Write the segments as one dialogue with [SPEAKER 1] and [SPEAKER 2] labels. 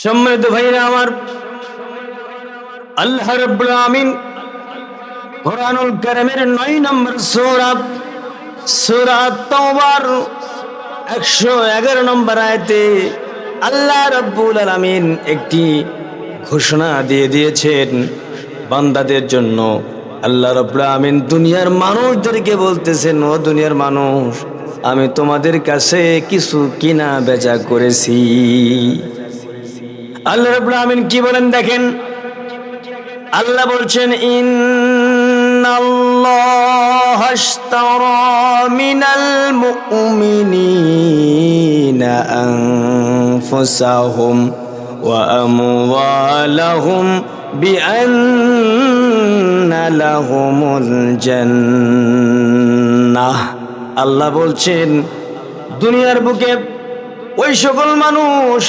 [SPEAKER 1] সম্মানিত ভাইরা আমার, আল্লাহ রাব্বুল আমিন কুরআনুল কারীমের 9 নম্বর সূরা তাওবার 111 নম্বর আয়াতে আল্লাহ রাব্বুল আলামিন একটি ঘোষণা দিয়ে দিয়েছেন বান্দাদের জন্য। আল্লাহ রাব্বুল আমিন দুনিয়ার মানুষদেরকে বলতেছেন, ও দুনিয়ার মানুষ, আমি তোমাদের কাছে কিছু কিনা বেচা করেছি। আল্লাহ রাব্বুল আমিন কি বলেন দেখেন, আল্লাহ বলছেন, ইন্নাল্লাহা আশতারা মিনাল মুমিনিনা আনফুসাহুম ওয়া আমওয়ালাহুম বিআন্না লাহুমুল জান্নাহ। আল্লাহ বলছেন দুনিয়ার বুকে ওই সকল মানুষ,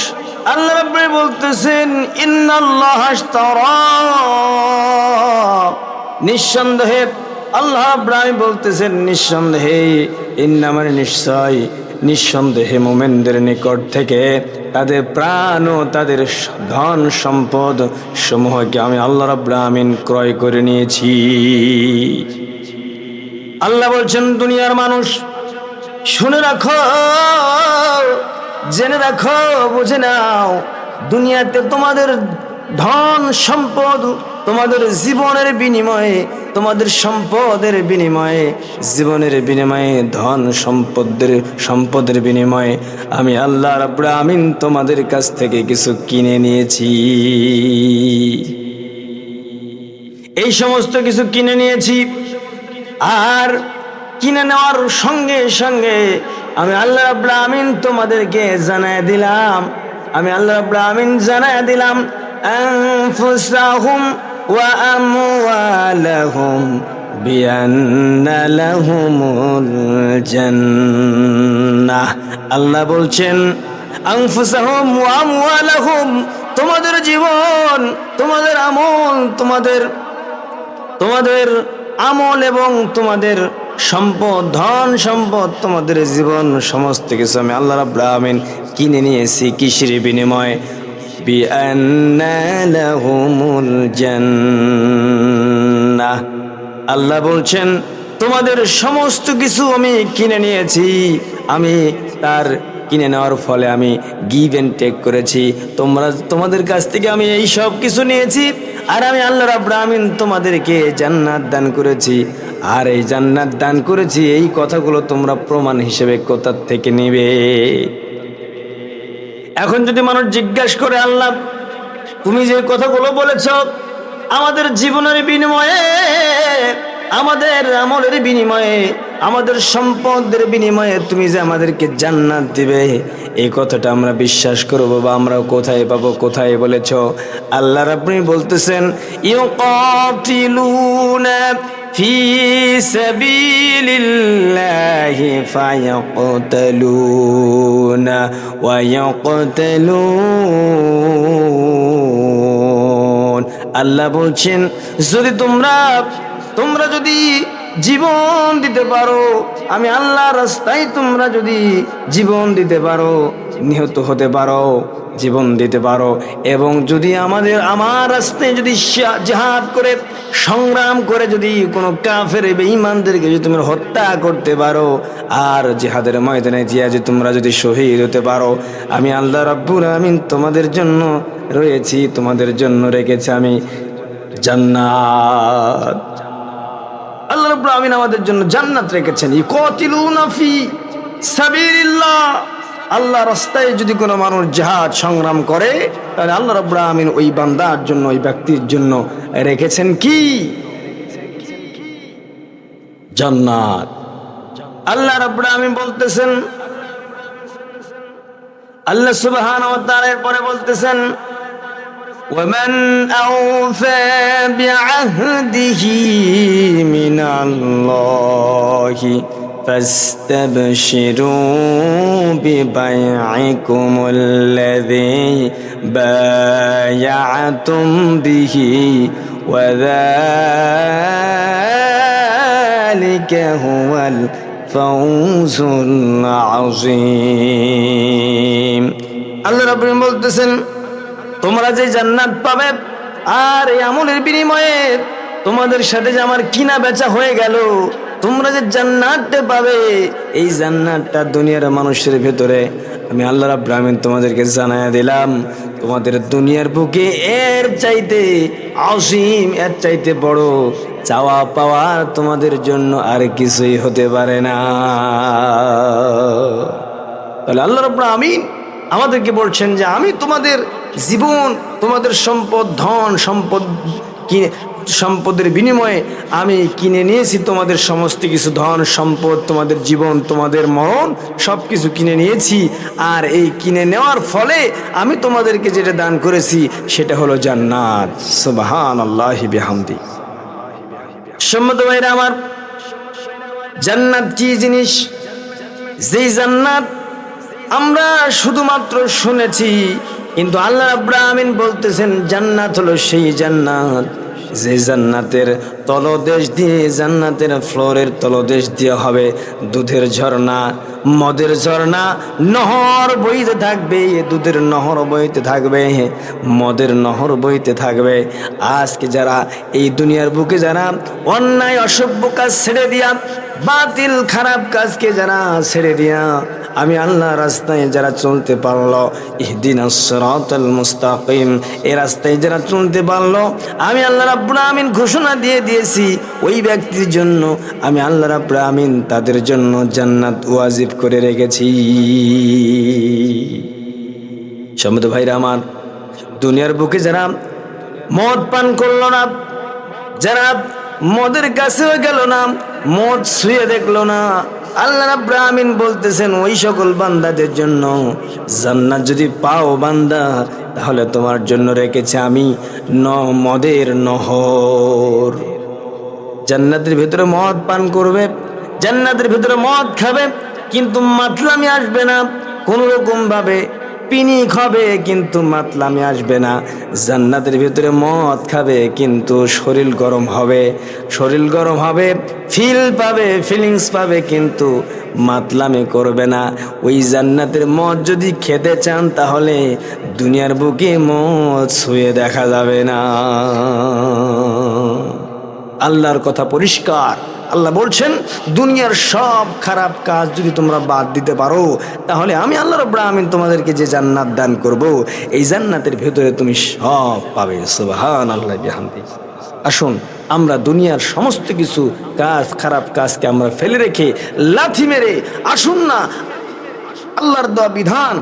[SPEAKER 1] আল্লাহ রাব্বুল বলতেছেন, ইন্নাল্লাহা আশতারা, নিঃসন্দেহে আল্লাহ রাব্বুল বলতেছেন, নিঃসন্দেহে, ইন্না মানে নিশ্চয়, নিঃসন্দেহে মুমিনদের নিকট থেকে তাদের প্রাণ ও তাদের ধন সম্পদ সমূহকে আমি আল্লাহ রাব্বুল আমিন ক্রয় করে নিয়েছি। আল্লাহ বলছেন দুনিয়ার মানুষ শুনে রাখো, জেনে রাখো, বুঝে নাও, দুনিয়াতে তোমাদের ধন সম্পদ, তোমাদের জীবনের বিনিময়ে, তোমাদের সম্পদের বিনিময়ে, জীবনের বিনিময়ে, ধন সম্পদের বিনিময়ে আমি আল্লাহ রাব্বুল আমিন তোমাদের কাছ থেকে কিছু কিনে নিয়েছি। এই সমস্ত কিছু কিনে নিয়েছি, আর কিনে নেওয়ার সঙ্গে সঙ্গে আমি আল্লাহ রাব্বুল আমিন তোমাদেরকে জানায় দিলাম, আমি আল্লাহ রাব্বুল আমিন জানায় দিলাম, আনফুসাহুম ওয়া আমওয়ালাহুম বিআন্না লাহুমুল জান্নাহ। আল্লাহ বলছেন আনফুসাহুম ওয়া আমওয়ালাহুম, তোমাদের জীবন, তোমাদের আমল, তোমাদের আমল এবং তোমাদের সম্পদ, ধন সম্পদ, তোমাদের জীবন, সমস্ত কিছু আমি আল্লাহ রাব্বুল আমিন কিনে নিয়েছি। কিসের বিনিময়ে? বিআন্না লাহুমুল জান্নাহ। আল্লাহ বলছেন তোমাদের সমস্ত কিছু আমি কিনে নিয়েছি, আমি তার কিনে নেওয়ার ফলে আমি গিভ এন্ড টেক করেছি। তোমাদের কাছ থেকে আমি এই সব কিছু নিয়েছি, আর আমি আল্লাহ রাব্বুল আমিন তোমাদেরকে জান্নাত দান করেছি। আর এই জান্নাত দান করেছি, এই কথাগুলো তোমরা প্রমাণ হিসেবে কোথা থেকে নিবে? এখন যদি মানুষ জিজ্ঞাসা করে, আল্লাহ তুমি যে কথাগুলো বলেছ আমাদের জীবনের বিনিময়ে, আমাদের আমলের বিনিময়ে, আমাদের সম্পদের বিনিময়ে তুমি যে আমাদেরকে জান্নাত দিবে, এই কথাটা আমরা বিশ্বাস করব বা আমরা কোথায় পাবো? কোথায় বলেছ? আল্লাহ রাব্বুল বলতেছেন, ইউকাতিলুনা ফি সাবিলিল্লাহি ফায়াকতালুনা ওয়া ইয়াকতালুন। আল্লাহ বলছেন যদি তোমরা যদি জীবন দিতে পারো, আমি আল্লাহর রাস্তায় তোমরা যদি জীবন দিতে পারো, নিহত হতে পারো, জীবন দিতে পারো, এবং যদি আমার রাস্তায় যদি জিহাদ করে, সংগ্রাম করে যদি কোনো কাফের বেঈমানদেরকে যদি তোমরা হত্যা করতে পারো, আর জিহাদের ময়দানে গিয়ে যদি তোমরা যদি শহীদ হতে পারো, আমি আল্লাহ রাব্বুল আমিন তোমাদের জন্য রয়েছি, তোমাদের জন্য রেখেছি আমি জান্নাত। আল্লাহ রাব্বুল আমিন আমাদের জন্য জান্নাত রেখেছেন। ইউকাতিলুনা ফি সাবিলিল্লাহ, আল্লাহ রাস্তায় যদি কোনো মানুষ জিহাদ সংগ্রাম করে, তাহলে আল্লাহ রাব্বুল আমিন ওই বান্দার জন্য, ওই ব্যক্তির জন্য রেখেছেন কি? জান্নাত। আল্লাহ রাব্বুল আমিন বলতেছেন, আল্লাহ সুবহানাহু ওয়া তাআলা পরে বলতেছেন, ومن أوفى بعهده من الله فاستبشروا ببيعكم الذي بايعتم به وذلك هو الفوز العظيم। আল্লাহ রাব্বুল বলতেছেন তোমরা যে জান্নাত পাবে, আর এই আমলের বিনিময়ে তোমাদের সাথে যে আমার কিনা বেচা হয়ে গেল, তোমরা যে জান্নাতটা পাবে, এই জান্নাতটা দুনিয়ার মানুষের ভেতরে আমি আল্লাহ রাব্বুল আমিন তোমাদেরকে জানায়া দিলাম। তোমাদের দুনিয়ার বুকে এর চাইতে আসিম, এর চাইতে বড় চাওয়া পাওয়ার তোমাদের জন্য আর কিছুই হতে পারে না। তাহলে আল্লাহ রাব্বুল আমিন আমাদেরকে বলছেন যে আমি তোমাদের জীবন, তোমাদের সম্পদ, ধন সম্পদ কিনে, সম্পদের বিনিময়ে আমি কিনে নিয়েছি তোমাদের সমস্ত কিছু, ধন সম্পদ, তোমাদের জীবন, তোমাদের মরণ, সব কিছু কিনে নিয়েছি। আর এই কিনে নেওয়ার ফলে আমি তোমাদেরকে যেটা দান করেছি সেটা হলো জান্নাত। সুবহানাল্লাহি বিহামদি। সম্মানিত ভাইরা আমার, জান্নাত কি জিনিস? যেই জান্নাত আমরা শুধুমাত্র শুনেছি, কিন্তু আল্লাহ রাব্বুল আমিন বলতেছেন জান্নাত হলো সেই জান্নাত যে জান্নাতের তলদেশ দিয়ে, জান্নাতের ফ্লোরের তলদেশ দিয়ে হবে দুধের ঝর্ণা, মদের ঝর্ণা, নহর বইতে থাকবে, দুধের নহর বইতে থাকবে, মদের নহর বইতে থাকবে। আজকে যারা এই দুনিয়ার বুকে যারা অন্যায় অসভ্য কাজ ছেড়ে দিয়া, বাতিল খারাপ কাজকে যারা ছেড়ে দিয়া আমি আল্লাহ রাস্তায় যারা চলতে পারলো, ইহদিনাস সিরাতাল মুস্তাকিম, এই রাস্তায় যারা চলতে পারলো, আমি আল্লাহ রাব্বুল আমিন ঘোষণা দিয়ে দিয়েছি ওই ব্যক্তির জন্য আমি আল্লাহ রাব্বুল আমিন তাদের জন্য জান্নাত ওয়াজিব করে রেখেছি। সম্মানিত ভাইরা আমার, দুনিয়ার বুকে যারা মদ পান করলো না, যারা মদের কাছেও গেল না, মদ ছুঁয়ে দেখলো না, আল্লাহ রাব্বুল আমিন বলতেছেন ওই সকল বান্দাদের জন্য জান্নাত যদি পাও বান্দা, তাহলে তোমার জন্য রেখেছে আমি মদের নহর। জান্নাতের ভিতরে মদ পান করবে, জান্নাতের ভিতরে মদ খাবে, কিন্তু মাতলামি আসবে না কোনো রকম ভাবে, পিনিক হবে কিন্তু মাতলামি আসবে না। জান্নাতের ভিতরে মদ খাবে কিন্তু শরীর গরম হবে, শরীর গরম হবে, ফিল পাবে, ফিলিংস পাবে, কিন্তু মাতলামি করবে না। ওই জান্নাতের মদ যদি খেতে চান তাহলে দুনিয়ার বুকে মদ ছুঁয়ে দেখা যাবে না। আল্লাহর কথা পরিষ্কার। আল্লাহ বলছেন দুনিয়ার সব খারাপ কাজ যদি তোমরা বাদ দিতে পারো, তাহলে আমি আল্লাহ রাব্বুল আমিন তোমাদেরকে যে জান্নাত দান করব, এই জান্নাতের ভেতরে তুমি সব পাবে। সুবহানাল্লাহি বিহামদি। আসুন আমরা দুনিয়ার সমস্ত কিছু কাজ, খারাপ কাজকে আমরা ফেলে রেখে লাথি মেরে আসুন না আল্লাহর দেওয়া বিধান,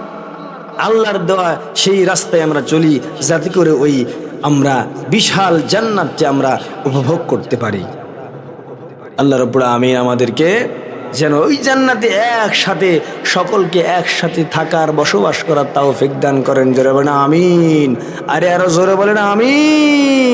[SPEAKER 1] আল্লাহর দেওয়া সেই রাস্তায় আমরা চলি, যাতে করে ওই আমরা বিশাল জান্নাতকে আমরা উপভোগ করতে পারি। আল্লাহ রাব্বুল আমিন আমাদেরকে যেন ওই জান্নাতে একসাথে সকলকে একসাথে থাকার, বসবাস করার তৌফিক দান করেন। জোরে বলেন আমিন। আরে আরো জোরে বলেন আমিন।